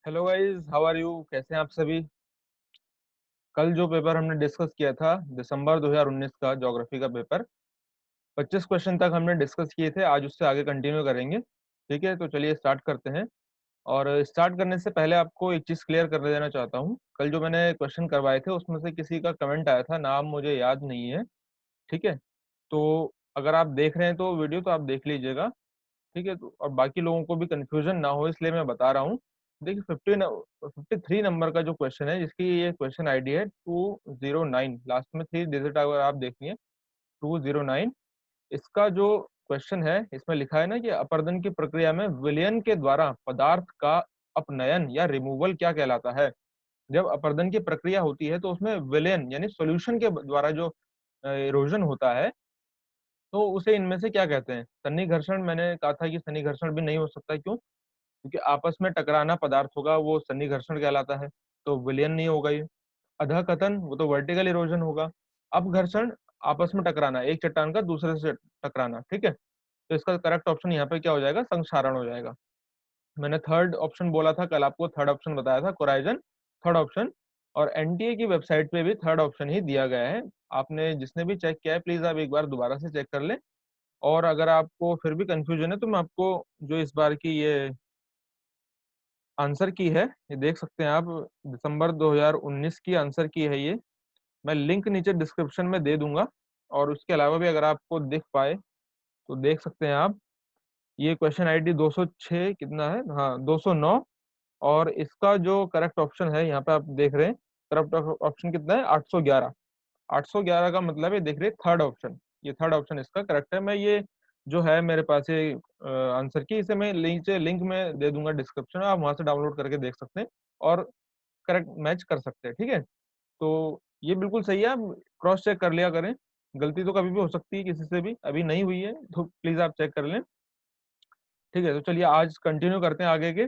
Hello guys, how are you? कैसे हैं आप सभी? कल जो पेपर हमने डिस्कस किया था दिसंबर 2019 का ज्योग्राफी का पेपर, 25 क्वेश्चन तक हमने डिस्कस किए थे। आज उससे आगे कंटिन्यू करेंगे। ठीक है, तो चलिए स्टार्ट करते हैं। और स्टार्ट करने से पहले आपको एक चीज़ क्लियर कर देना चाहता हूँ। कल जो मैंने क्वेश्चन करवाए थे उसमें से किसी का कमेंट आया था, नाम मुझे याद नहीं है। ठीक है, तो अगर आप देख रहे हैं तो वीडियो तो आप देख लीजिएगा। ठीक है, तो और बाकी लोगों को भी कंफ्यूजन ना हो इसलिए मैं बता रहा हूँ। देखिए 53 नंबर का जो क्वेश्चन है, जिसकी ये क्वेश्चन आईडी है 209, लास्ट में 3 डिजिट अगर आप देखिए 209। इसका जो क्वेश्चन है इसमें लिखा है ना कि अपर्दन की प्रक्रिया में विलयन के द्वारा पदार्थ का अपनयन या रिमूवल क्या कहलाता है। जब अपर्दन की प्रक्रिया होती है तो उसमें विलयन यानी सॉल्यूशन के द्वारा जो इरोजन होता है, तो उसे इनमें से क्या कहते हैं। सन्नी घर्षण, मैंने कहा था कि सन्नी घर्षण भी नहीं हो सकता। क्यों? क्योंकि आपस में टकराना पदार्थ होगा, वो सन्नी घर्षण कहलाता है, तो विलयन नहीं होगा ये। अधःकतन, वो तो वर्टिकल इरोजन होगा। अपघर्षण, आपस में टकराना, एक चट्टान का दूसरे से टकराना। ठीक है, तो इसका करेक्ट ऑप्शन यहाँ पे क्या हो जाएगा? संक्षारण हो जाएगा। मैंने थर्ड ऑप्शन बोला था कल, आपको थर्ड ऑप्शन बताया था, कोराइजन, थर्ड ऑप्शन। और एनटीए की वेबसाइट पे भी थर्ड ऑप्शन ही दिया गया है। आपने जिसने भी चेक किया है प्लीज आप एक बार दोबारा से चेक कर लें। और अगर आपको फिर भी कंफ्यूजन है तो मैं आपको जो इस बार की ये आंसर की है, ये देख सकते हैं आप, दिसंबर 2019 की आंसर की है ये। मैं लिंक नीचे डिस्क्रिप्शन में दे दूंगा। और उसके अलावा भी अगर आपको दिख पाए तो देख सकते हैं आप। ये क्वेश्चन आईडी 206 कितना है, हाँ 209। और इसका जो करेक्ट ऑप्शन है यहाँ पे आप देख रहे हैं, करेक्ट ऑप्शन कितना है? 811। 811 का मतलब है, देख रहे थर्ड ऑप्शन, ये थर्ड ऑप्शन इसका करेक्ट है। मैं ये जो है मेरे पास ये आंसर की, इसे मैं नीचे लिंक में दे दूंगा डिस्क्रिप्शन में, आप वहां से डाउनलोड करके देख सकते हैं और करेक्ट मैच कर सकते हैं। ठीक है, तो ये बिल्कुल सही है, आप क्रॉस चेक कर लिया करें। गलती तो कभी भी हो सकती है किसी से भी, अभी नहीं हुई है तो प्लीज आप चेक कर लें। ठीक है, तो चलिए आज कंटिन्यू करते हैं आगे के।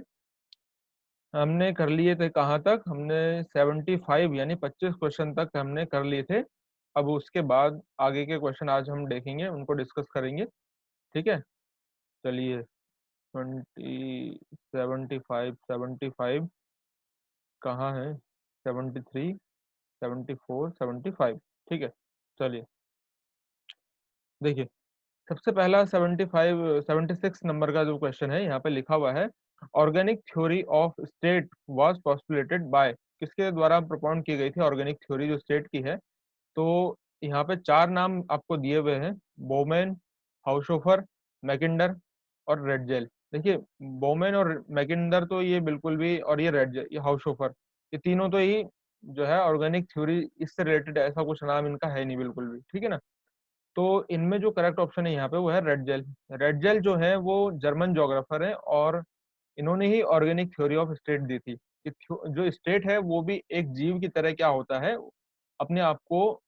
हमने कर लिए थे कहाँ तक? हमने 75 यानी 25 क्वेश्चन तक हमने कर लिए थे। अब उसके बाद आगे के क्वेश्चन आज हम देखेंगे, उनको डिस्कस करेंगे। ठीक है, चलिए। 75 कहाँ है? 73, 74, 75। ठीक है, चलिए देखिए। सबसे पहला 76 नंबर का जो क्वेश्चन है यहाँ पे लिखा हुआ है, organic theory of state was postulated by, किसके द्वारा प्रोपाउंड की गई थी ऑर्गेनिक थ्योरी जो स्टेट की है। तो यहाँ पे चार नाम आपको दिए हुए हैं, बोमेन, हाउसहोफर, मैकिंडर और रेडजेल। देखिए बोमेन और मैकिंडर तो ये बिल्कुल भी, और ये रेडजेल, ये हाउसहोफर, ये तीनों तो ही जो है ऑर्गेनिक थ्योरी इससे रिलेटेड ऐसा कुछ नाम इनका है नहीं बिल्कुल भी। ठीक है ना, तो इनमें जो करेक्ट ऑप्शन है यहाँ पे वो है रेड जेल। रेड जेल जो है वो जर्मन जोग्राफर है, और इन्होंने ही ऑर्गेनिक थ्योरी ऑफ स्टेट दी थी कि जो स्टेट है वो भी एक जीव की तरह क्या होता है, अपने आप को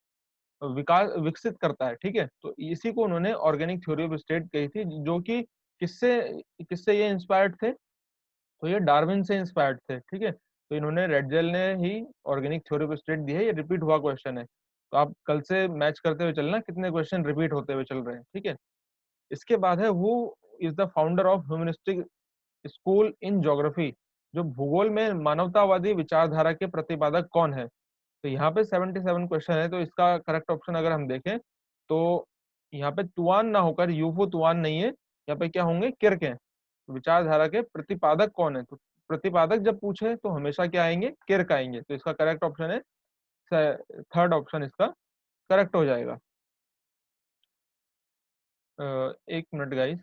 विकास विकसित करता है। ठीक है, तो इसी को उन्होंने ऑर्गेनिक थ्योरी ऑफ स्टेट कही थी, जो कि किससे किससे ये इंस्पायर्ड थे? तो ये डार्विन से इंस्पायर्ड थे। ठीक है, तो इन्होंने रेडजेल ने ही ऑर्गेनिक थ्योरी ऑफ स्टेट दी है। ये रिपीट हुआ क्वेश्चन है, तो आप कल से मैच करते हुए चलना कितने क्वेश्चन रिपीट होते हुए चल रहे हैं। ठीक है, इसके बाद है who is the founder of humanistic school in geography, जो भूगोल में मानवतावादी विचारधारा के प्रतिपादक कौन है। तो यहाँ पे 77 क्वेश्चन है, तो इसका करेक्ट ऑप्शन अगर हम देखें तो यहाँ पे तुआन ना होकर, यूफो तुआन नहीं है, यहाँ पे क्या होंगे? किर्क हैं। विचारधारा के प्रतिपादक कौन है, तो प्रतिपादक जब पूछे तो हमेशा क्या आएंगे? किर्क आएंगे। तो इसका करेक्ट ऑप्शन है थर्ड ऑप्शन, इसका करेक्ट हो जाएगा। एक मिनट गाइस,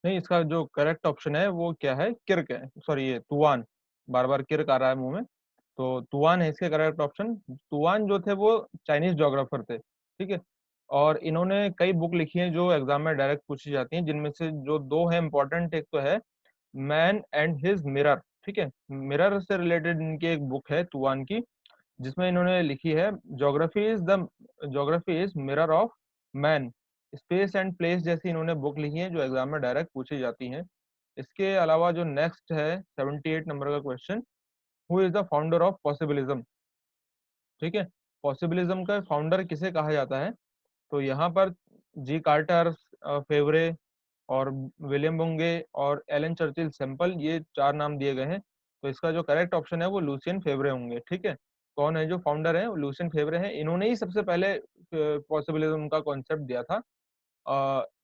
नहीं इसका जो करेक्ट ऑप्शन है वो क्या है? किर्क है, सॉरी ये तुआन, बार बार किर्क आ रहा है मुंह में। तो तुआन है इसके करेक्ट ऑप्शन। तुआन जो थे वो चाइनीज जोग्राफर थे। ठीक है, और इन्होंने कई बुक लिखी हैं जो एग्जाम में डायरेक्ट पूछी जाती हैं, जिनमें से जो दो है इंपॉर्टेंट, एक तो है मैन एंड हिज मिरर। ठीक है, मिरर से रिलेटेड इनकी एक बुक है तुआन की, जिसमें इन्होंने लिखी है geography is mirror of man. Space and place जैसी इन्होंने बुक लिखी है जो एग्जाम में डायरेक्ट पूछी जाती हैं। इसके अलावा जो नेक्स्ट है 78 नंबर का question, who is the founder of possibilism. ठीक है, पॉसिबिलिज्म का फाउंडर किसे कहा जाता है? तो यहाँ पर जी कार्टर, फेवरे, और विलियम बुंगे और एलन चर्चिल सैंपल, ये 4 नाम दिए गए हैं। तो इसका जो करेक्ट ऑप्शन है वो लूसियन फेवरे होंगे। ठीक है, कौन है जो फाउंडर है? लूसियन फेवरे हैं, इन्होंने ही सबसे पहले पॉसिबिलिज्म का कॉन्सेप्ट दिया था।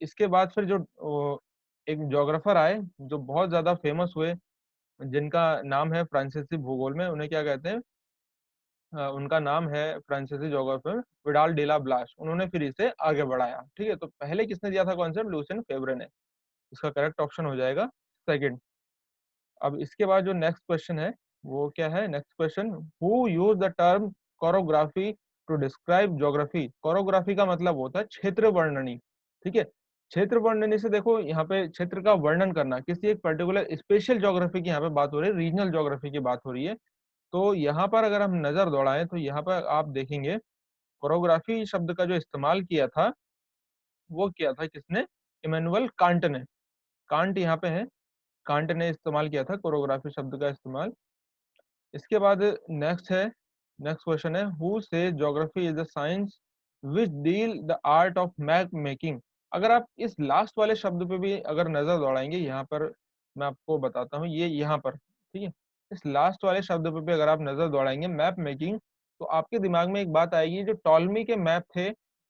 इसके बाद फिर जो एक ज्योग्राफर आए जो बहुत ज्यादा फेमस हुए, जिनका नाम है फ्रांसीसी भूगोल में, उन्हें क्या कहते हैं? उनका नाम है फ्रांसीसी ज्योग्राफर विडाल डेला ब्लास। उन्होंने फिर इसे आगे बढ़ाया। ठीक है, तो पहले किसने दिया था कॉन्सेप्ट? लूसियन फेवरे ने। इसका करेक्ट ऑप्शन हो जाएगा सेकंड। अब इसके बाद जो नेक्स्ट क्वेश्चन है वो क्या है? Next question, who use the term chorography to describe geography? Chorography का मतलब होता है क्षेत्र वर्णनी। ठीक है, क्षेत्र वर्णनी से देखो यहाँ पे क्षेत्र का वर्णन करना, किसी एक पर्टिकुलर स्पेशल ज्योग्राफी की यहाँ पे बात हो रही है, रीजनल ज्योग्राफी की बात हो रही है। तो यहाँ पर अगर हम नजर दौड़ाएं तो यहाँ पर आप देखेंगे कोरोग्राफी शब्द का जो इस्तेमाल किया था वो किया था किसने? इमैनुअल कांट ने। कांट यहाँ पे है, कांट ने इस्तेमाल किया था कोरियोग्राफी शब्द का इस्तेमाल। इसके बाद नेक्स्ट है, नेक्स्ट क्वेश्चन है, हु से geography is the science which deal the art of map making? अगर आप इस लास्ट वाले शब्द पे भी अगर नजर दौड़ाएंगे, यहाँ पर मैं आपको बताता हूँ, ये यहाँ पर, ठीक है, इस लास्ट वाले शब्द पे भी अगर आप नजर दौड़ाएंगे मैप मेकिंग, तो आपके दिमाग में एक बात आएगी, जो टॉलमी के मैप थे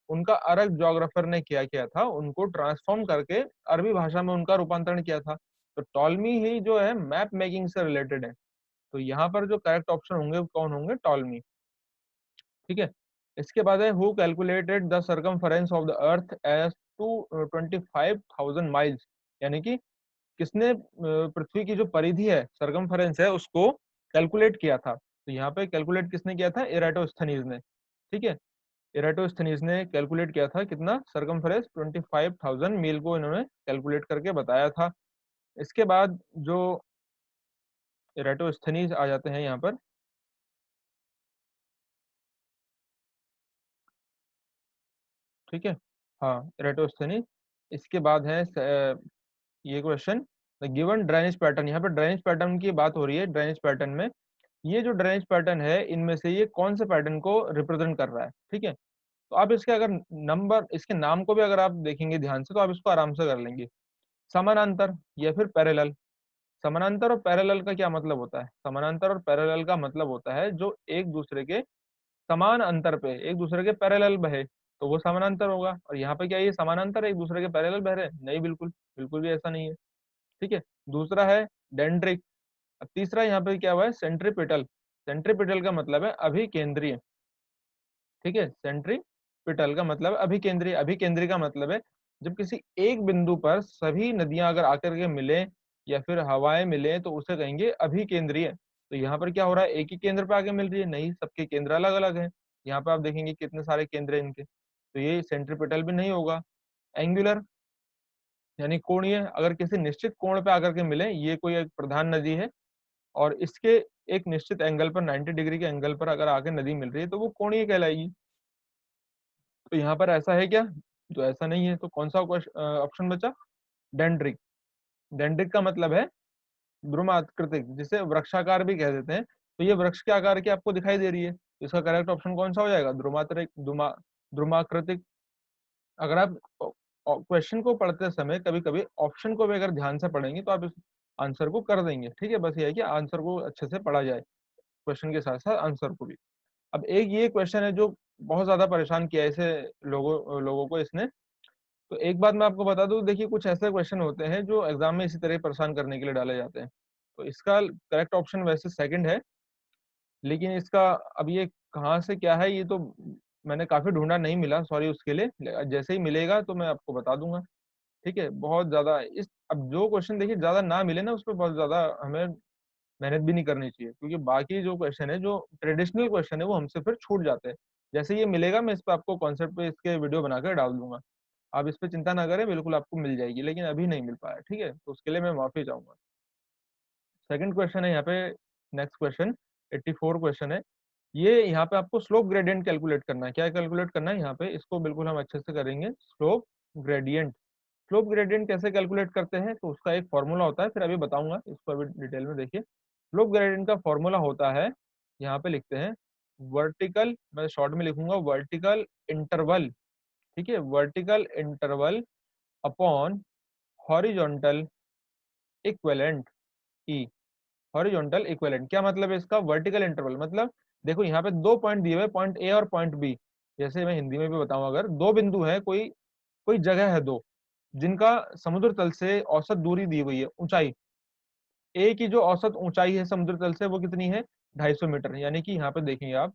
उनका अरब ज्योग्राफर ने क्या किया था? उनको ट्रांसफॉर्म करके अरबी भाषा में उनका रूपांतरण किया था। तो टॉलमी ही जो है मैप मेकिंग से रिलेटेड है। तो यहाँ पर जो करेक्ट ऑप्शन होंगे वो कौन होंगे? टॉलमी। ठीक है, इसके बाद है, who calculated the circumference of the earth as to 25,000 miles? यानी कि किसने पृथ्वी की जो परिधि है, सर्कमफरेंस है, उसको कैलकुलेट किया था? तो यहाँ पे कैलकुलेट किसने किया था? इराटोस्थनीज ने। ठीक है, इराटोस्थनीज ने कैलकुलेट किया था कितना? सर्कमफरेंस 25,000 मील को इन्होंने कैलकुलेट करके बताया था। इसके बाद जो इराटोस्थनीज आ जाते हैं यहाँ पर। ठीक है, हाँ, इराटोस्थनीज। इसके बाद है ये question, the given drainage pattern. यहाँ पर ड्रेनेज पैटर्न की बात हो रही है। ड्रेनेज पैटर्न में ये जो ड्रेनेज पैटर्न है, इनमें से ये कौन से पैटर्न को रिप्रेजेंट कर रहा है? ठीक है, तो आप इसके अगर नंबर, इसके नाम को भी अगर आप देखेंगे ध्यान से, तो आप इसको आराम से कर लेंगे। समानांतर या फिर पैरेलल। समानांतर और पैरेलल का क्या मतलब होता है? समानांतर और पैरेलल का मतलब होता है जो एक दूसरे के समान अंतर पे एक दूसरे के पैरेलल बहे, तो वो समानांतर होगा। और यहाँ पे क्या ये समानांतर एक दूसरे के पैरेलल बह रहे हैं? नहीं, बिल्कुल बिल्कुल भी ऐसा नहीं है। ठीक है, दूसरा है डेंड्रिक। अब तीसरा यहाँ पे क्या हुआ है? सेंट्रीपिटल। सेंट्रीपिटल का मतलब है अभिकेंद्रीय। ठीक है, सेंट्रीपिटल का मतलब अभिकेंद्रीय। अभिकेंद्रीय का मतलब है जब किसी एक बिंदु पर सभी नदियां अगर आकर के मिले या फिर हवाएं मिले तो उसे कहेंगे अभिकेंद्रीय। तो यहाँ पर क्या हो रहा है? एक ही केंद्र पे आके मिल रही है? नहीं, सबके केंद्र अलग अलग हैं। यहाँ पे आप देखेंगे कितने सारे केंद्र हैं इनके, तो ये सेंट्रीपिटल भी नहीं होगा। एंगुलर यानी कोणीय, अगर किसी निश्चित कोण पे आकर के मिले, ये कोई एक प्रधान नदी है और इसके एक निश्चित एंगल पर, 90 डिग्री के एंगल पर अगर आके नदी मिल रही है, तो वो कोणीय कहलाएगी। तो यहाँ पर ऐसा है क्या? तो ऐसा नहीं है। तो कौन सा ऑप्शन बचा? डेंड्रिक। डेंड्रिक का मतलब है द्रुमाकृतिक, जिसे वृक्षाकार भी कह देते हैं। तो ये वृक्ष के आकार की आपको दिखाई दे रही है, तो इसका करेक्ट ऑप्शन कौन सा हो जाएगा? द्रुमात्रिक, द्रुमाकृतिक। अगर आप क्वेश्चन को पढ़ते समय कभी कभी ऑप्शन को भी अगर ध्यान से पढ़ेंगे तो आप इस आंसर को कर देंगे। ठीक है, बस ये है कि आंसर को अच्छे से पढ़ा जाए, क्वेश्चन के साथ साथ आंसर को भी। अब एक ये क्वेश्चन है जो बहुत ज्यादा परेशान किया है इसे लोगों लोगों को इसने। तो एक बात मैं आपको बता दूं, देखिए कुछ ऐसे क्वेश्चन होते हैं जो एग्जाम में इसी तरह परेशान करने के लिए डाले जाते हैं। तो इसका करेक्ट ऑप्शन वैसे सेकंड है, लेकिन इसका अब ये कहाँ से क्या है ये तो मैंने काफी ढूंढा, नहीं मिला, सॉरी उसके लिए। जैसे ही मिलेगा तो मैं आपको बता दूंगा। ठीक है, बहुत ज्यादा इस, अब जो क्वेश्चन देखिए ज्यादा ना मिले ना, उस पर बहुत ज्यादा हमें मेहनत भी नहीं करनी चाहिए, क्योंकि बाकी जो क्वेश्चन है, जो ट्रेडिशनल क्वेश्चन है, वो हमसे फिर छूट जाते हैं। जैसे ये मिलेगा मैं इस पर आपको कॉन्सेप्ट पे इसके वीडियो बनाकर डाल दूंगा। आप इस पे चिंता ना करें, बिल्कुल आपको मिल जाएगी, लेकिन अभी नहीं मिल पाया। ठीक है, तो उसके लिए मैं माफी चाहूंगा। सेकंड क्वेश्चन है यहाँ पे, नेक्स्ट क्वेश्चन 84 क्वेश्चन है। ये यहाँ पे आपको स्लोप ग्रेडियंट कैलकुलेट करना है। क्या कैलकुलेट करना है यहाँ पे? इसको बिल्कुल हम अच्छे से करेंगे। Slope gradient. स्लोप ग्रेडियंट कैसे कैलकुलेट करते हैं? तो उसका एक फॉर्मूला होता है, फिर अभी बताऊंगा, इसको अभी डिटेल में देखिए। स्लोप ग्रेडियंट का फॉर्मूला होता है, यहाँ पे लिखते हैं, वर्टिकल, मैं शॉर्ट में लिखूंगा, वर्टिकल इंटरवल। ठीक है, vertical interval upon horizontal equivalent E. Horizontal equivalent क्या मतलब है इसका? वर्टिकल इंटरवल मतलब देखो यहाँ पे दो पॉइंट दिए हुए, पॉइंट ए और पॉइंट बी। जैसे मैं हिंदी में भी बताऊं, अगर दो बिंदु है, कोई कोई जगह है दो, जिनका समुद्र तल से औसत दूरी दी हुई है, ऊंचाई। ए की जो औसत ऊंचाई है समुद्र तल से वो कितनी है? 250 मीटर। यानी कि यहाँ पे देखेंगे आप,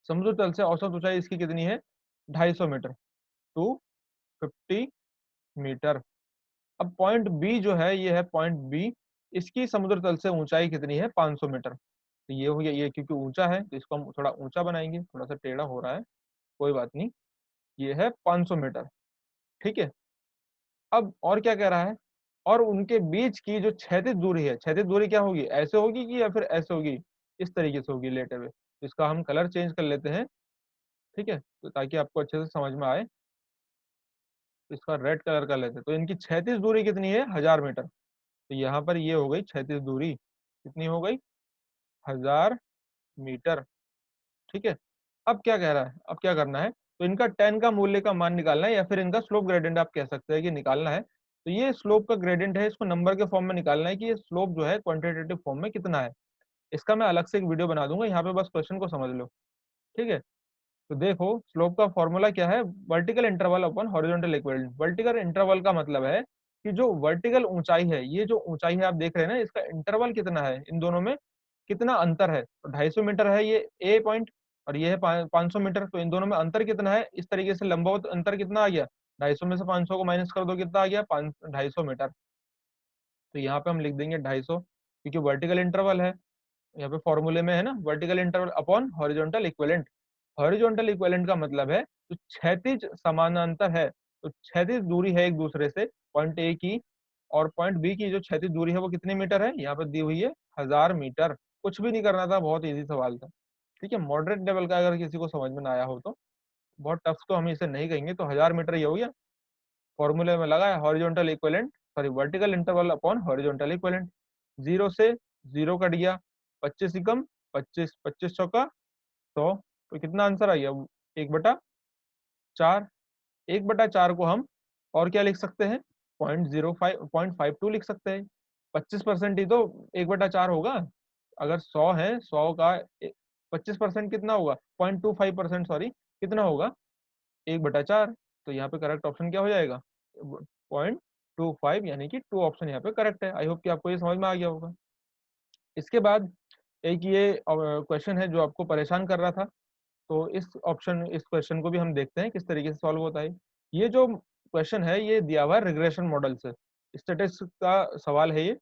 समुद्र तल से औसत ऊंचाई इसकी कितनी है? 250 मीटर, 250 मीटर। अब पॉइंट बी जो है, ये है पॉइंट बी, इसकी समुद्र तल से ऊंचाई कितनी है? 500 मीटर। तो ये हो गया, ये क्योंकि ऊंचा है तो इसको हम थोड़ा ऊंचा बनाएंगे, थोड़ा सा टेढ़ा हो रहा है, कोई बात नहीं। ये है 500 मीटर, ठीक है। अब और क्या कह रहा है? और उनके बीच की जो क्षैतिज दूरी है, क्षैतिज दूरी क्या होगी? ऐसे होगी कि या फिर ऐसे होगी? इस तरीके से होगी, लेटे हुए। तो इसका हम कलर चेंज कर लेते हैं, ठीक है, तो ताकि आपको अच्छे से समझ में आए। तो इसका रेड कलर कर लेते हैं। तो इनकी क्षैतिज दूरी कितनी है? 1000 मीटर। तो यहाँ पर ये हो गई क्षैतिज दूरी, कितनी हो गई? 1000 मीटर, ठीक है। अब क्या कह रहा है, अब क्या करना है? तो इनका टेन का मूल्य का मान निकालना है, या फिर इनका स्लोप ग्रेडियंट आप कह सकते हैं कि निकालना है। तो ये स्लोप का ग्रेडियंट है, इसको नंबर के फॉर्म में निकालना है कि ये स्लोप जो है क्वांटिटेटिव फॉर्म में कितना है। इसका मैं अलग से एक वीडियो बना दूंगा, यहाँ पे बस क्वेश्चन को समझ लो, ठीक है। तो देखो स्लोप का फॉर्मूला क्या है? Vertical interval upon horizontal equivalent. Vertical interval का मतलब है कि जो वर्टिकल ऊंचाई है, ये जो ऊंचाई है आप देख रहे हैं ना, इसका इंटरवल कितना है, इन दोनों में कितना अंतर है। तो 250 मीटर है ये ए पॉइंट, और ये है 500 मीटर। तो इन दोनों में अंतर कितना है? इस तरीके से लंबवत अंतर कितना आ गया? 250 में से 500 को माइनस कर दो, कितना आ गया? 250 मीटर। तो यहाँ पे हम लिख देंगे 250, क्योंकि वर्टिकल इंटरवल है। यहाँ पे फॉर्मूले में है ना, vertical interval upon horizontal equivalent. Horizontal equivalent का मतलब है तो क्षैतिज समानांतर है, तो क्षैतिज दूरी है एक दूसरे से, पॉइंट ए की और पॉइंट बी की जो क्षैतिज दूरी है वो कितने मीटर है? यहाँ पर दी हुई है 1000 मीटर। कुछ भी नहीं करना था, बहुत इजी सवाल था, ठीक है। मॉडरेट लेवल का अगर किसी को समझ में ना आया हो तो, बहुत टफ तो हम इसे नहीं कहेंगे। तो 1000 मीटर ये हो गया, फॉर्मूले में लगा है horizontal equivalent, sorry vertical interval upon horizontal equivalent. Zero से जीरो कट गया, 25 ही कम 25, 25 चौका 100। तो कितना आंसर आ गया? 1/4। 1/4 को हम और क्या लिख सकते हैं? 0.05, 0.52 लिख सकते हैं। 25% ही तो 1/4 होगा। अगर 100 है, 100 का 25% कितना होगा? 0.25%, सॉरी, कितना होगा? 1/4। तो यहाँ पे करेक्ट ऑप्शन क्या हो जाएगा? 0.25, यानी कि 2 ऑप्शन यहाँ पे करेक्ट है। आई होप कि आपको ये समझ में आ गया होगा। इसके बाद एक ये क्वेश्चन है जो आपको परेशान कर रहा था, तो इस क्वेश्चन को भी हम देखते हैं किस तरीके से सॉल्व होता है। ये जो क्वेश्चन है ये दिया हुआ है रिग्रेशन मॉडल से, स्टैटिस्टिक्स का सवाल है ये,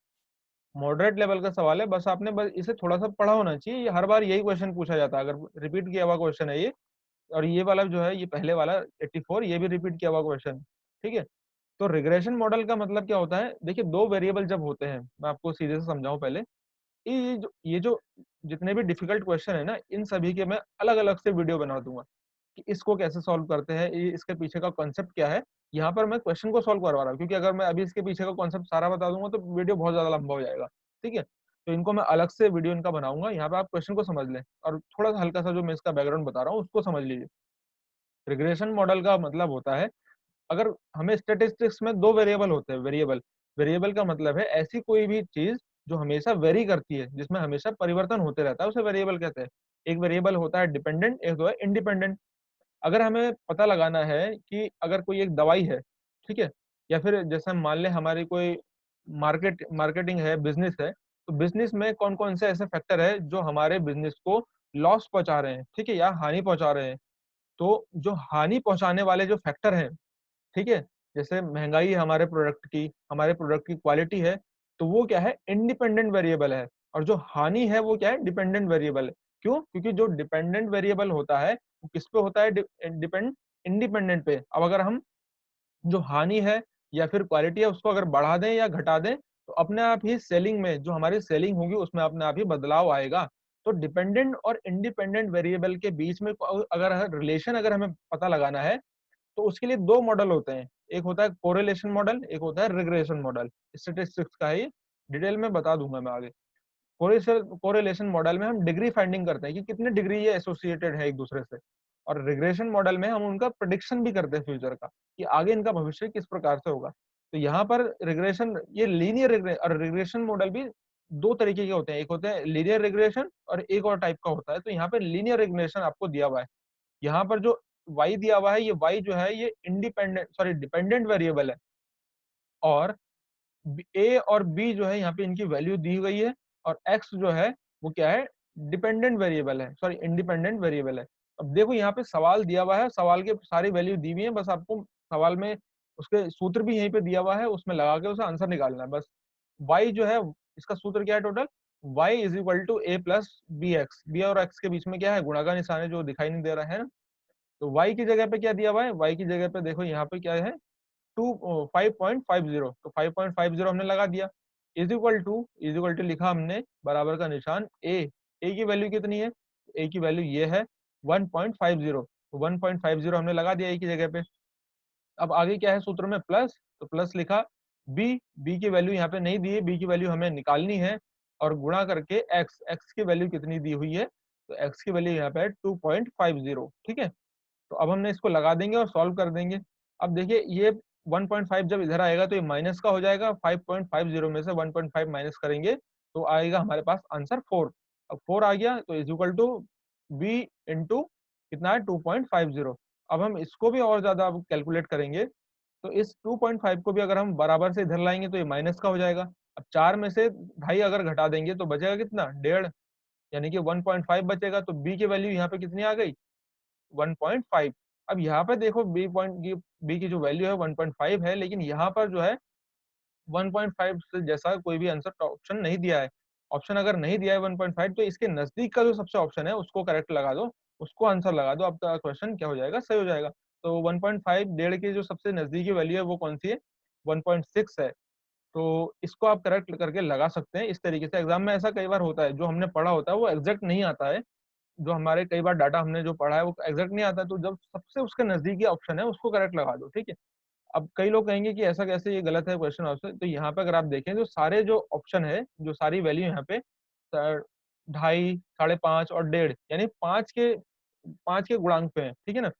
मॉडरेट लेवल का सवाल है। बस आपने बस इसे थोड़ा सा पढ़ा होना चाहिए, ये हर बार यही क्वेश्चन पूछा जाता है, अगर रिपीट किया हुआ क्वेश्चन है ये। और ये वाला जो है, ये पहले वाला 84, ये भी रिपीट किया हुआ क्वेश्चन, ठीक है। तो रिग्रेशन मॉडल का मतलब क्या होता है? देखिए दो वेरिएबल जब होते हैं, मैं आपको सीधे से समझाऊं पहले, ये जो जितने भी डिफिकल्ट क्वेश्चन है ना, इन सभी के मैं अलग अलग से वीडियो बना दूंगा कि इसको कैसे सॉल्व करते हैं, ये इसके पीछे का कॉन्सेप्ट क्या है। यहाँ पर मैं क्वेश्चन को सॉल्व करवा रहा हूँ, क्योंकि अगर मैं अभी इसके पीछे का कॉन्सेप्ट सारा बता दूंगा तो वीडियो बहुत ज्यादा लंबा हो जाएगा, ठीक है। तो इनको मैं अलग से वीडियो इनका बनाऊंगा, यहाँ पे आप क्वेश्चन को समझ लें और थोड़ा सा हल्का सा जो मैं इसका बैकग्राउंड बता रहा हूँ उसको समझ लीजिए। रिग्रेशन मॉडल का मतलब होता है, अगर हमें स्टेटिस्टिक्स में दो वेरिएबल होते हैं, वेरिएबल, वेरिएबल का मतलब है ऐसी कोई भी चीज जो हमेशा वेरी करती है, जिसमें हमेशा परिवर्तन होते रहता है, उसे वेरिएबल कहते हैं। एक वेरिएबल होता है डिपेंडेंट, एक होता है इंडिपेंडेंट। अगर हमें पता लगाना है कि अगर कोई एक दवाई है, ठीक है, या फिर जैसे हम मान लें हमारी कोई मार्केटिंग है, बिजनेस है, तो बिजनेस में कौन कौन से ऐसे फैक्टर है जो हमारे बिजनेस को लॉस पहुंचा रहे हैं, ठीक है, या हानि पहुंचा रहे हैं। तो जो हानि पहुंचाने वाले जो फैक्टर हैं, ठीक है, जैसे महंगाई है हमारे प्रोडक्ट की क्वालिटी है, तो वो क्या है? इंडिपेंडेंट वेरिएबल है। और जो हानि है वो क्या है? डिपेंडेंट वेरिएबल है। क्यों? क्योंकि जो डिपेंडेंट वेरिएबल होता है वो किस पे होता है? डिपेंड इंडिपेंडेंट पे। अब अगर हम जो हानि है या फिर क्वालिटी है उसको अगर बढ़ा दें या घटा दें, तो अपने आप ही सेलिंग में, जो हमारी सेलिंग होगी उसमें अपने आप ही बदलाव आएगा। तो डिपेंडेंट और इंडिपेंडेंट वेरिएबल के बीच में अगर रिलेशन अगर हमें पता लगाना है, तो उसके लिए दो मॉडल होते हैं। एक होता है कोरिलेशन मॉडल, एक होता है रिग्रेशन मॉडल। स्टैटिस्टिक्स का है ये, डिटेल में बता दूंगा मैं आगे। कोरिलेशन मॉडल में हम डिग्री फाइंडिंग करते हैं कि कितने डिग्री ये एसोसिएटेड है एक दूसरे से, और रिग्रेशन मॉडल में हम उनका प्रिडिक्शन भी करते हैं फ्यूचर का, कि आगे इनका भविष्य किस प्रकार से होगा। तो यहाँ पर रिग्रेशन, ये लीनियर रिग्रेशन मॉडल भी दो तरीके के होते हैं, एक होते हैं लीनियर रिग्रेशन और एक और टाइप का होता है। तो यहाँ पे लीनियर रिग्रेशन आपको दिया हुआ है, यहाँ पर जो y दिया हुआ है, ये y जो है ये डिपेंडेंट वेरिएबल है, और ए और बी जो है यहाँ पे इनकी वैल्यू दी गई है, और एक्स जो है वो क्या है, डिपेंडेंट वेरिएबल है, सॉरी इंडिपेंडेंट वेरिएबल है। अब देखो यहाँ पे सवाल दिया हुआ है, सवाल के सारी वैल्यू दी हुई है, बस आपको सवाल में उसके सूत्र भी यहीं पे दिया हुआ है, उसमें लगा के उसे आंसर निकालना है बस। y जो है इसका सूत्र क्या है total, y is equal to A plus B X, B और एक्स के बीच में क्या है, गुणा का निशान है जो दिखाई नहीं दे रहा है ना। तो y की जगह पे क्या दिया हुआ है, y की जगह पे देखो यहाँ पे क्या है, 5.50, तो 5.50 हमने लगा दिया, इज इक्वल टू लिखा हमने बराबर का निशान ए की वैल्यू कितनी है, ए की वैल्यू ये है 1.50, तो 1.50 हमने लगा दिया ए की जगह पे। अब आगे क्या है सूत्र में प्लस, तो प्लस लिखा, बी की वैल्यू यहाँ पे नहीं दी है, बी की वैल्यू हमें निकालनी है, और गुणा करके एक्स की वैल्यू कितनी दी हुई है, तो एक्स की वैल्यू यहाँ पे है 2.50, ठीक है। तो अब हमने इसको लगा देंगे और सॉल्व कर देंगे। अब देखिए ये 1.5 जब इधर आएगा तो ये माइनस का हो जाएगा, 5.50 में से 1.5 माइनस करेंगे तो आएगा हमारे पास आंसर 4। अब 4 आ गया तो is equal to B into कितना है 2.50। अब हम इसको भी और ज्यादा अब कैलकुलेट करेंगे, तो इस 2.5 को भी अगर हम बराबर से इधर लाएंगे तो ये माइनस का हो जाएगा। अब 4 में से ढाई अगर घटा देंगे तो बचेगा कितना, 1.5, यानी कि 1.5 बचेगा। तो बी की वैल्यू यहाँ पे कितनी आ गई, 1.5। अब यहाँ पे देखो बी की जो वैल्यू है 1.5 है, लेकिन यहाँ पर जो है 1.5 से जैसा कोई भी आंसर ऑप्शन नहीं दिया है। ऑप्शन अगर नहीं दिया है 1.5, तो इसके नजदीक का जो सबसे ऑप्शन है उसको करेक्ट लगा दो, उसको आंसर लगा दो, आपका क्वेश्चन क्या हो जाएगा, सही हो जाएगा। तो 1.5 डेढ़ की जो सबसे नजदीकी वैल्यू है वो कौन सी है, 1.6 है। तो इसको आप करेक्ट करके लगा सकते हैं। इस तरीके से एग्जाम में ऐसा कई बार होता है, जो हमने पढ़ा होता है वो एग्जैक्ट नहीं आता है, जो हमारे कई बार डाटा हमने जो पढ़ा है वो एग्जैक्ट नहीं आता, तो जब सबसे उसके नजदीकी ऑप्शन है उसको करेक्ट लगा दो, ठीक है। अब कई लोग कहेंगे कि ऐसा कैसे, ये गलत है क्वेश्चन आंसर। तो यहाँ पे अगर आप देखें तो सारे जो ऑप्शन है, जो सारी वैल्यू यहाँ पे 2.5, 5.5 और 1.5, यानी पांच के गुणांक पे है, ठीक है ना।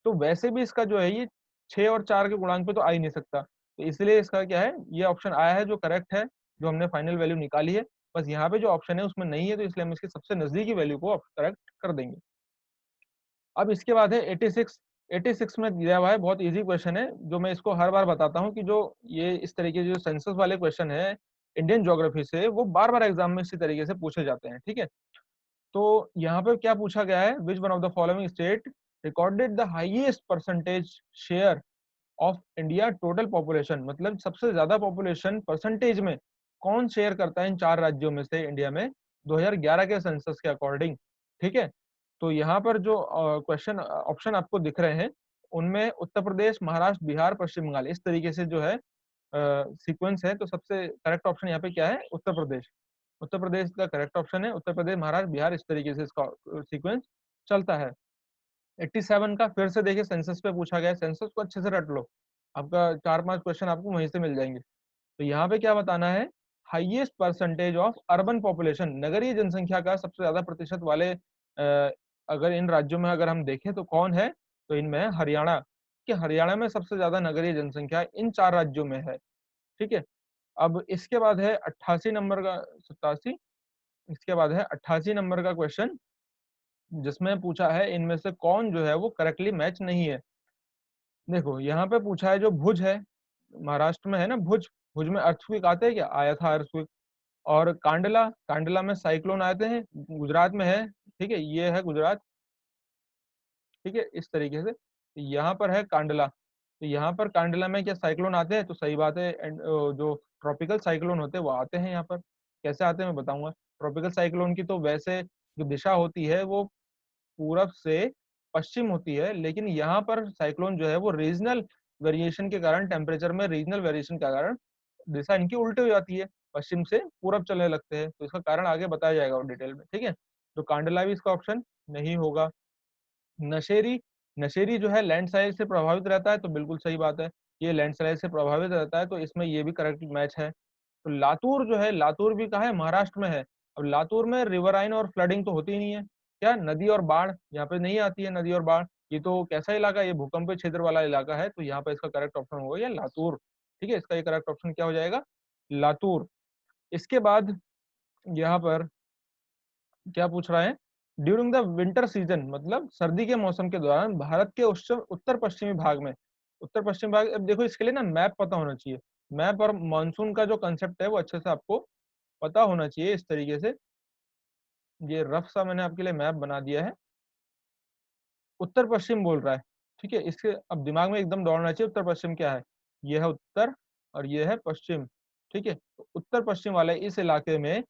तो वैसे भी इसका जो है ये 6 और 4 के गुणांक पे तो आ ही नहीं सकता, तो इसलिए इसका क्या है, ये ऑप्शन आया है जो करेक्ट है, जो हमने फाइनल वैल्यू निकाली है। बस यहाँ पे जो ऑप्शन है उसमें नहीं है, तो इसलिए हम इसके सबसे नजदीकी वैल्यू को करेक्ट कर देंगे। अब इसके बाद है 86। 86 में दिया हुआ है, बहुत इजी क्वेश्चन है, जो मैं इसको हर बार बताता हूँ कि जो ये इस तरीके के जो सेंसस वाले क्वेश्चन है इंडियन ज्योग्राफी से, वो बार बार एग्जाम में इसी तरीके से पूछे जाते हैं, ठीक है। तो यहाँ पे क्या पूछा गया है, which one of the following state recorded the highest percentage share of India total population, मतलब सबसे ज्यादा पॉपुलेशन परसेंटेज में कौन शेयर करता है इन चार राज्यों में से इंडिया में 2011 के सेंसस के अकॉर्डिंग, ठीक है। तो यहाँ पर जो क्वेश्चन ऑप्शन आपको दिख रहे हैं, उनमें उत्तर प्रदेश, महाराष्ट्र, बिहार, पश्चिम बंगाल, इस तरीके से जो है सीक्वेंस है। तो सबसे करेक्ट ऑप्शन यहाँ पे क्या है, उत्तर प्रदेश। उत्तर प्रदेश का करेक्ट ऑप्शन है, उत्तर प्रदेश, महाराष्ट्र, बिहार, इस तरीके से इसका सीक्वेंस चलता है। 87 का फिर से देखिए सेंसस पे पूछा गया है, सेंसस को अच्छे से रट लो, आपका 4-5 क्वेश्चन आपको वहीं से मिल जाएंगे। तो यहाँ पे क्या बताना है, highest percentage of urban population, नगरीय जनसंख्या का सबसे ज्यादा प्रतिशत वाले अगर इन राज्यों में अगर हम देखें तो कौन है, तो इनमें है हरियाणा, कि हरियाणा में सबसे ज्यादा नगरीय जनसंख्या इन चार राज्यों में है, ठीक है। अब इसके बाद है 88 नंबर का, 87, इसके बाद है 88 नंबर का क्वेश्चन, जिसमें पूछा है इनमें से कौन जो है वो करेक्टली मैच नहीं है। देखो यहाँ पे पूछा है जो भुज है, महाराष्ट्र में है ना भुज, भुज में अर्थक्वेक आते हैं क्या, आया था अर्थक्वेक। और कांडला, कांडला में साइक्लोन आते हैं, गुजरात में है, ठीक है, ये है गुजरात, ठीक है, इस तरीके से। तो यहाँ पर है कांडला, तो यहाँ पर कांडला में क्या साइक्लोन आते हैं, तो सही बात है। जो ट्रॉपिकल साइक्लोन होते हैं वो आते हैं यहाँ पर। कैसे आते हैं मैं बताऊंगा। ट्रॉपिकल साइक्लोन की तो वैसे जो दिशा होती है वो पूरब से पश्चिम होती है, लेकिन यहाँ पर साइक्लोन जो है वो रीजनल वेरिएशन के कारण, टेम्परेचर में रीजनल वेरिएशन के कारण दिशा इनकी उल्टी हो जाती है, पश्चिम से पूरब चलने लगते हैं। तो इसका कारण आगे बताया जाएगा और डिटेल में, ठीक है। तो कांडला भी इसका ऑप्शन नहीं होगा। नशेरी, नशेरी जो है लैंडस्लाइड से प्रभावित रहता है, तो बिल्कुल सही बात है, ये लैंडस्लाइड से प्रभावित रहता है, तो इसमें ये भी करेक्ट मैच है। तो लातूर जो है, लातूर भी कहाँ है, महाराष्ट्र में है। अब लातूर में रिवराइन और फ्लडिंग तो होती ही नहीं है, क्या नदी और बाढ़ यहाँ पे नहीं आती है, नदी और बाढ़। ये तो कैसा इलाका है, ये भूकंप क्षेत्र वाला इलाका है, तो यहाँ पे इसका करेक्ट ऑप्शन होगा ये लातूर। ठीक है, इसका ये करेक्ट ऑप्शन क्या हो जाएगा, लातूर। इसके बाद यहाँ पर क्या पूछ रहा है, ड्यूरिंग द विंटर सीजन, मतलब सर्दी के मौसम के दौरान भारत के उत्तर पश्चिमी भाग में, उत्तर पश्चिमी भाग, अब देखो इसके लिए ना मैप पता होना चाहिए, मैप और मानसून का जो कंसेप्ट है वो अच्छे से आपको पता होना चाहिए। इस तरीके से ये रफ सा मैंने आपके लिए मैप बना दिया है, उत्तर पश्चिम बोल रहा है, ठीक है, इसके अब दिमाग में एकदम दौड़ना चाहिए उत्तर पश्चिम क्या है, ये है उत्तर और ये है पश्चिम, ठीक है, तो उत्तर पश्चिम वाले इस इलाके में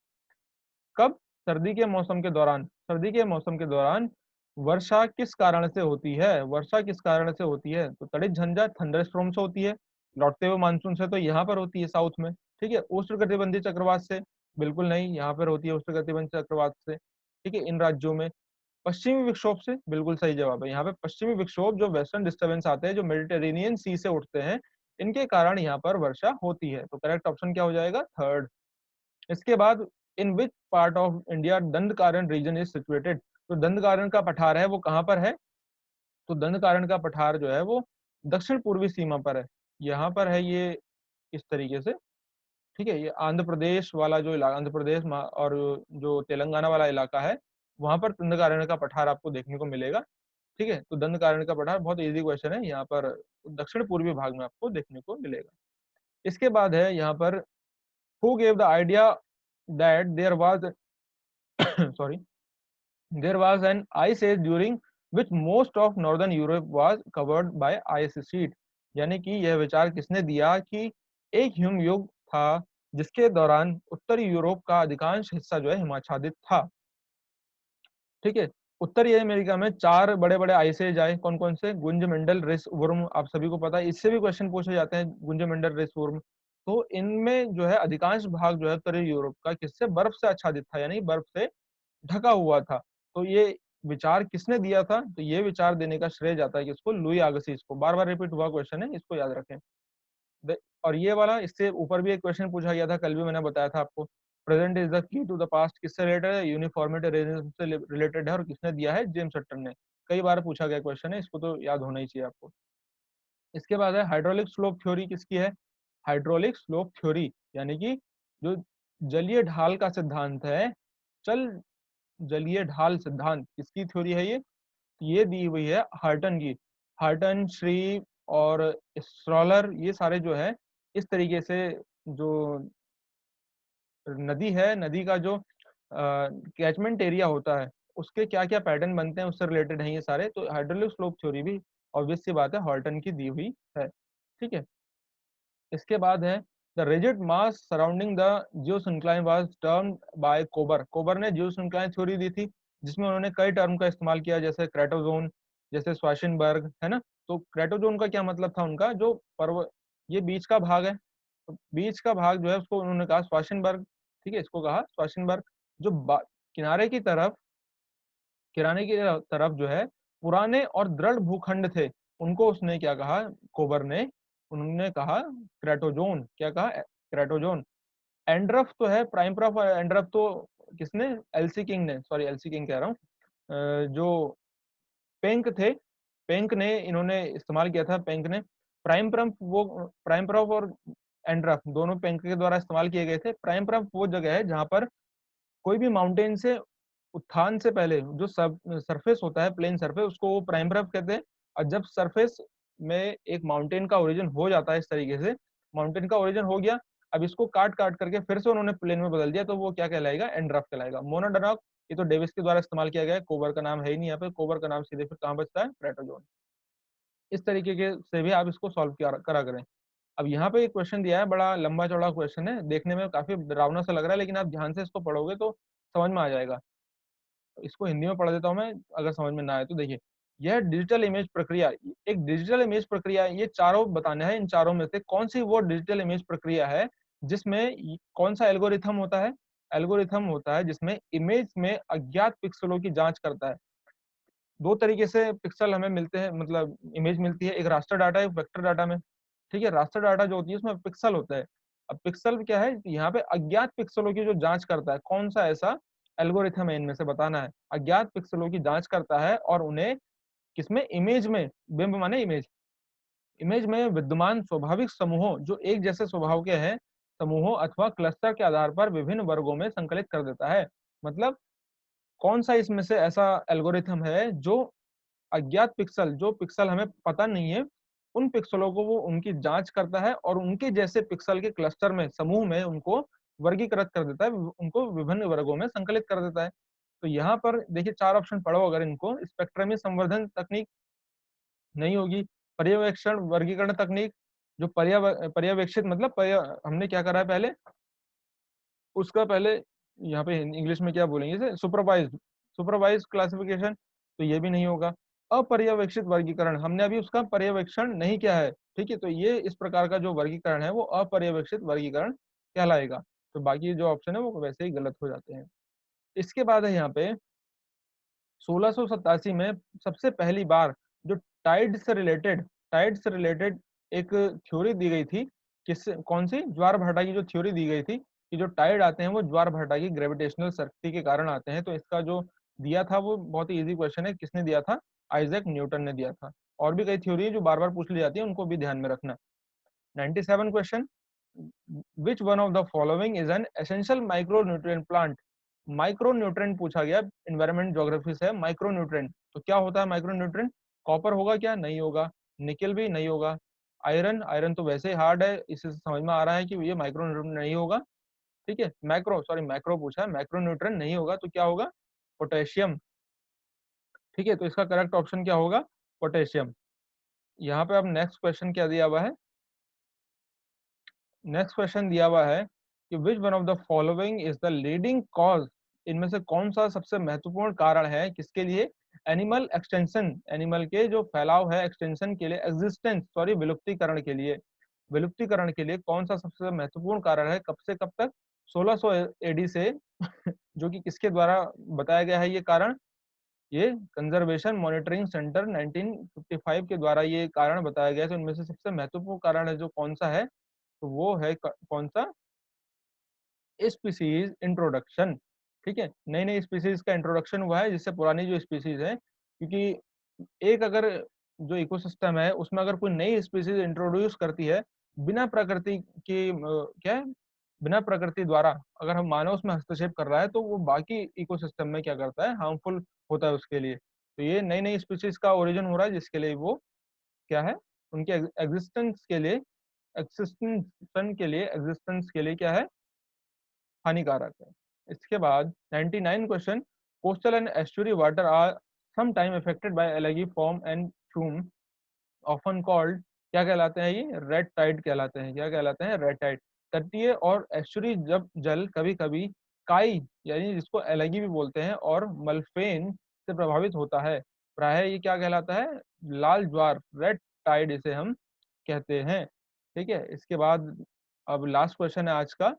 कब, सर्दी के मौसम के दौरान, सर्दी के मौसम के दौरान वर्षा किस कारण से होती है, वर्षा किस कारण से होती है, तो तड़ित झंझा थंडरस्टॉर्म से होती है, लौटते हुए मानसून से तो यहाँ पर होती है साउथ में, ठीक है, उष्णकटिबंधीय चक्रवात से बिल्कुल नहीं, यहाँ पर होती है उष्णकटिबंधीय चक्रवात से, ठीक है, इन राज्यों में, पश्चिमी विक्षोभ से, बिल्कुल सही जवाब है, यहाँ पे पश्चिमी विक्षोभ जो वेस्टर्न डिस्टर्बेंस आते हैं, जो मेडिटेरेनियन सी से उठते हैं, इनके कारण यहाँ पर वर्षा होती है, तो करेक्ट ऑप्शन क्या हो जाएगा, थर्ड। इसके बाद in which part of India Dandakaranya region is situated, तो दंडकारण्य का पठार है वो कहाँ पर है, तो दंडकारण्य का पठार जो है वो दक्षिण पूर्वी सीमा पर है, यहाँ पर है ये, इस तरीके से, ठीक है, ये आंध्र प्रदेश वाला जो इलाका, आंध्र प्रदेश और जो तेलंगाना वाला इलाका है, वहां पर दंडकारण्य का पठार आपको देखने को मिलेगा, ठीक है, तो दंडकारण्य का पठार बहुत इजी क्वेश्चन है, यहाँ पर दक्षिण पूर्वी भाग में आपको देखने को मिलेगा। इसके बाद है यहाँ पर, who gave the idea that there was sorry, there was an ice age during which most of northern Europe was covered by ice sheet, यानी कि यह विचार किसने दिया कि एक हिम युग था जिसके दौरान उत्तरी यूरोप का अधिकांश हिस्सा जो है हिमाच्छादित था, ठीक है, उत्तरी अमेरिका में 4 बड़े बड़े आइस एज आए, कौन कौन से, गुंज मंडल रिस वुर्म, आप सभी को पता है, इससे भी क्वेश्चन पूछे जाते हैं, गुंज मंडल रिस वुर्म, तो इनमें जो है अधिकांश भाग जो है उत्तरी यूरोप का किससे, बर्फ से आच्छादित था, यानी बर्फ से ढका हुआ था, तो ये विचार किसने दिया था, तो ये विचार देने का श्रेय जाता है किसको, लुई अगेसिस को, बार बार रिपीट हुआ क्वेश्चन है, इसको याद रखें। और ये वाला इससे ऊपर भी एक क्वेश्चन पूछा गया था, कल भी मैंने बताया था आपको, present is the key to the past किससे रिलेटेड है, यूनिफॉर्मिटी रेजिज्म से रिलेटेड है, और किसने दिया है, जेम्स हटन ने, कई बार पूछा गया क्वेश्चन है, इसको तो याद होना ही चाहिए आपको। इसके बाद है हाइड्रोलिक स्लोप थ्योरी किसकी है, हाइड्रोलिक स्लोप थ्योरी, यानी कि जो जलीय ढाल का सिद्धांत है, चल जलीय ढाल सिद्धांत किसकी थ्योरी है ये दी हुई है हार्टन की, हार्टन, श्री और स्ट्रॉलर, ये सारे जो है इस तरीके से, जो नदी है, नदी का जो कैचमेंट एरिया होता है, उसके क्या क्या पैटर्न बनते हैं उससे रिलेटेड है ये सारे, तो हाइड्रोलिक स्लोप थ्योरी भी ऑब्वियस सी बात है हार्टन की दी हुई है, ठीक है। इसके बाद है the rigid mass surrounding the geosyncline was termed by Kober, Kober ने जियोसिंक्लाइन थ्योरी दी थी, जिसमें उन्होंने कई टर्म का इस्तेमाल किया, जैसे क्रेटोजोन, जैसे स्वाशेनबर्ग, है ना, तो क्रेटोजोन का क्या मतलब था उनका, जो पर्व, ये बीच का भाग है, तो बीच का भाग जो है उसको उन्होंने कहा स्वाशेनबर्ग, ठीक है, इसको कहा स्वाशेनबर्ग, जो किनारे की तरफ, किराने की तरफ जो है पुराने और दृढ़ भूखंड थे, उनको उसने क्या कहा, कोबर ने, उन्होंने कहा क्रेटोजोन, क्या कहा, क्रेटोजोन। एंड्रफ तो है, प्राइम प्रफ और एंड्रफ तो किसने, एलसी किंग ने, सॉरी एलसी किंग कह रहा हूँ, जो पेंक थे, पेंक ने इन्होंने इस्तेमाल किया था, पेंक ने, प्राइम प्रफ वो, प्राइम प्रफ और एंड्रफ दोनों पेंक के द्वारा इस्तेमाल किए गए थे। प्राइम प्रफ वो जगह है जहां पर कोई भी माउंटेन से उत्थान से पहले जो सब सरफेस होता है, प्लेन सरफेस, उसको वो प्राइम रफ कहते हैं, और जब सरफेस में एक माउंटेन का ओरिजिन हो जाता है, इस तरीके से माउंटेन का ओरिजिन हो गया, अब इसको काट काट करके फिर से उन्होंने प्लेन में बदल दिया, तो वो क्या कहलाएगा, एंड रफ कहलाएगा। मोनोडोनॉक, ये तो डेविस के द्वारा इस्तेमाल किया गया है, कोबर का नाम है ही नहीं यहाँ पे, कोबर का नाम सीधे फिर कहाँ बचता है, प्लेटोजोन। इस तरीके के से भी आप इसको सॉल्व करा करें। अब यहाँ पे एक क्वेश्चन दिया है, बड़ा लंबा चौड़ा क्वेश्चन है, देखने में काफी डरावना सा लग रहा है, लेकिन आप ध्यान से इसको पढ़ोगे तो समझ में आ जाएगा। इसको हिंदी में पढ़ देता हूँ मैं, अगर समझ में ना आए तो देखिए, यह डिजिटल इमेज प्रक्रिया, एक डिजिटल इमेज प्रक्रिया, ये चारों बताने हैं, इन चारों में से कौन सी वो डिजिटल इमेज प्रक्रिया है जिसमें कौन सा एल्गोरिथम होता है, एल्गोरिथम होता है जिसमें इमेज में अज्ञात पिक्सलों की जांच करता है। दो तरीके से पिक्सल हमें मिलते हैं, मतलब इमेज मिलती है, एक रास्टर डाटा, एक वेक्टर डाटा में, ठीक है, रास्टर डाटा जो होती है उसमें पिक्सल होता है। अब पिक्सल क्या है, यहाँ पे अज्ञात पिक्सलों की जो जांच करता है, कौन सा ऐसा एल्गोरिथम है इनमें से बताना है, अज्ञात पिक्सलों की जांच करता है और उन्हें किसमें, इमेज में, बिंब माने इमेज, इमेज में विद्यमान स्वाभाविक समूहों जो एक जैसे स्वभाव के हैं, समूहों अथवा क्लस्टर के आधार पर विभिन्न वर्गों में संकलित कर देता है। मतलब कौन सा इसमें से ऐसा एल्गोरिथम है जो अज्ञात पिक्सल, जो पिक्सल हमें पता नहीं है, उन पिक्सलों को वो उनकी जांच करता है और उनके जैसे पिक्सल के क्लस्टर में, समूह में उनको वर्गीकृत कर देता है, उनको विभिन्न वर्गों में संकलित कर देता है। तो यहाँ पर देखिए 4 ऑप्शन पढ़ो अगर इनको, स्पेक्ट्रमी संवर्धन तकनीक नहीं होगी, पर्यवेक्षण वर्गीकरण तकनीक, जो पर्यवेक्षित मतलब हमने क्या करा है पहले, उसका पहले यहाँ पे इंग्लिश में क्या बोलेंगे इसे, सुपरवाइज्ड, सुपरवाइज्ड क्लासिफिकेशन, तो ये भी नहीं होगा। अपर्यवेक्षित वर्गीकरण, हमने अभी उसका पर्यवेक्षण नहीं किया है, ठीक है, तो ये इस प्रकार का जो वर्गीकरण है वो अपर्यवेक्षित वर्गीकरण कहलाएगा। तो बाकी जो ऑप्शन है वो वैसे ही गलत हो जाते हैं। इसके बाद है यहाँ पे 1687 में सबसे पहली बार जो टाइड से रिलेटेड एक थ्योरी दी गई थी, किस कौन सी, ज्वार भाटा की जो थ्योरी दी गई थी कि जो टाइड आते हैं वो ज्वार भाटा की ग्रेविटेशनल शक्ति के कारण आते हैं। तो इसका जो दिया था वो बहुत ही इजी क्वेश्चन है, किसने दिया था, आइजैक न्यूटन ने दिया था। और भी कई थ्योरी है जो बार बार पूछ ली जाती है, उनको भी ध्यान में रखना। 97 question, which one of the following is an essential micronutrient plant. Micronutrient पूछा गया, एनवायरमेंट ज्योग्राफी से, माइक्रोन्यूट्रिएंट तो क्या होता है माइक्रोन्यूट्रिएंट, कॉपर होगा क्या, नहीं होगा, निकल भी नहीं होगा, आयरन, आयरन तो वैसे ही हार्ड है, इससे समझ में आ रहा है कि ये माइक्रोन्यूट्रिएंट नहीं होगा, ठीक है, मैक्रो पूछा है, मैक्रोन्यूट्रिएंट नहीं होगा, तो क्या होगा, पोटेशियम, ठीक है, तो इसका करेक्ट ऑप्शन क्या होगा, पोटेशियम। यहाँ पे अब नेक्स्ट क्वेश्चन क्या दिया हुआ है, नेक्स्ट क्वेश्चन दिया हुआ है कि which one of the following is the leading cause, इनमें से कौन सा सबसे महत्वपूर्ण कारण है, किसके लिए, एनिमल एक्सटेंशन, एनिमल के जो फैलाव है, एक्सटेंशन के लिए, एग्जिस्टेंस सॉरी विलुप्तीकरण के लिए, विलुप्तीकरण के लिए कौन सा सबसे महत्वपूर्ण कारण है, कब से कब तक, 1600 एडी से जो कि किसके द्वारा बताया गया है ये कारण, ये कंजर्वेशन मॉनिटरिंग सेंटर 1955 के द्वारा ये कारण बताया गया है। तो इनमें से सबसे महत्वपूर्ण कारण है जो कौन सा है, तो वो है कौन सा, स्पीसीज इंट्रोडक्शन, ठीक है, नई नई स्पीसीज का इंट्रोडक्शन हुआ है जिससे पुरानी जो स्पीसीज है, क्योंकि एक अगर जो इकोसिस्टम है उसमें अगर कोई नई स्पीसीज इंट्रोड्यूस करती है बिना प्रकृति की क्या है, बिना प्रकृति द्वारा, अगर हम मानव उसमें हस्तक्षेप कर रहा है तो वो बाकी इकोसिस्टम में क्या करता है, हार्मफुल होता है उसके लिए। तो ये नई नई स्पीसीज का ओरिजिन हो रहा है जिसके लिए वो क्या है, उनके एग्जिस्टेंस के लिए, एग्जिस्टेंस के लिए क्या है, हानिकारक है। इसके बाद 99 question, coastal and estuary water are some time affected by algae form and fume often called, क्या कहलाते हैं ये, रेड टाइड कहलाते हैं, क्या कहलाते हैं, रेड टाइड। तटीय और एस्चुरी जब जल कभी कभी काई यानी जिसको एलगी भी बोलते हैं और मल्फेन से प्रभावित होता है, प्रायः ये क्या कहलाता है, लाल ज्वार, रेड टाइड इसे हम कहते हैं, ठीक है। इसके बाद अब लास्ट क्वेश्चन है आज का,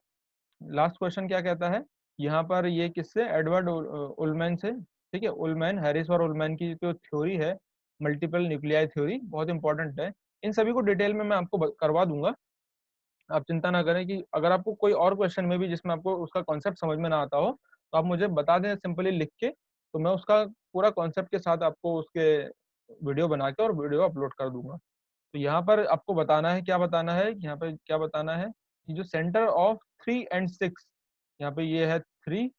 लास्ट क्वेश्चन क्या कहता है, यहाँ पर ये किससे, एडवर्ड उलमैन से, ठीक है, उलमैन, हैरिस और उलमैन की जो थ्योरी है, मल्टीपल न्यूक्लियाई थ्योरी, बहुत इंपॉर्टेंट है। इन सभी को डिटेल में मैं आपको करवा दूंगा, आप चिंता ना करें। कि अगर आपको कोई और क्वेश्चन में भी जिसमें आपको उसका कॉन्सेप्ट समझ में ना आता हो तो आप मुझे बता दें सिंपली लिख के, तो मैं उसका पूरा कॉन्सेप्ट के साथ आपको उसके वीडियो बना के और वीडियो अपलोड कर दूंगा। तो यहाँ पर आपको बताना है, क्या बताना है, यहाँ पे क्या बताना है कि जो सेंटर ऑफ 3 और 6, यहाँ पे ये है 3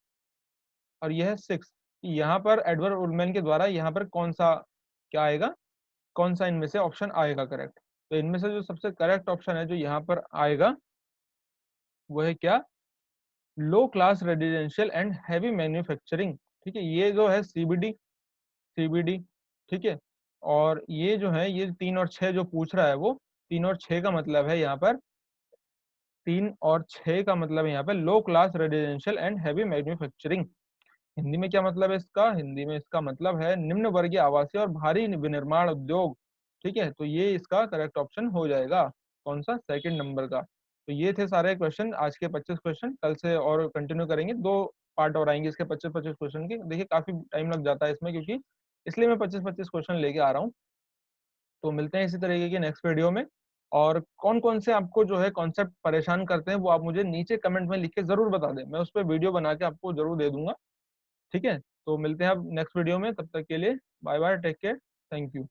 और ये है 6, यहाँ पर एडवर्ड उलमैन के द्वारा यहाँ पर कौन सा क्या आएगा, कौन सा इनमें से ऑप्शन आएगा करेक्ट। तो इनमें से जो सबसे करेक्ट ऑप्शन है जो यहाँ पर आएगा वो है क्या, low class residential and heavy manufacturing, ठीक है, ये जो है सीबीडी, सीबीडी, ठीक है। और ये जो है ये 3 और 6 जो पूछ रहा है वो 3 और 6 का मतलब है यहाँ पर, 3 और 6 का मतलब है यहाँ पे low class residential and heavy manufacturing. Hindi में क्या मतलब है इसका, हिंदी में इसका मतलब है निम्न वर्गीय आवासीय और भारी विनिर्माण उद्योग, ठीक है। तो ये इसका करेक्ट ऑप्शन हो जाएगा, कौन सा, सेकंड नंबर का। तो ये थे सारे क्वेश्चन, आज के 25 क्वेश्चन, कल से और कंटिन्यू करेंगे, 2 पार्ट और आएंगे इसके 25-25 क्वेश्चन के। देखिए काफी टाइम लग जाता है इसमें, क्योंकि इसलिए मैं 25-25 क्वेश्चन लेके आ रहा हूँ। तो मिलते हैं इसी तरीके की नेक्स्ट वीडियो में। और कौन कौन से आपको जो है कॉन्सेप्ट परेशान करते हैं वो आप मुझे नीचे कमेंट में लिख के जरूर बता दें, मैं उस पर वीडियो बना के आपको जरूर दे दूंगा, ठीक है। तो मिलते हैं अब नेक्स्ट वीडियो में, तब तक के लिए bye bye, take care, thank you.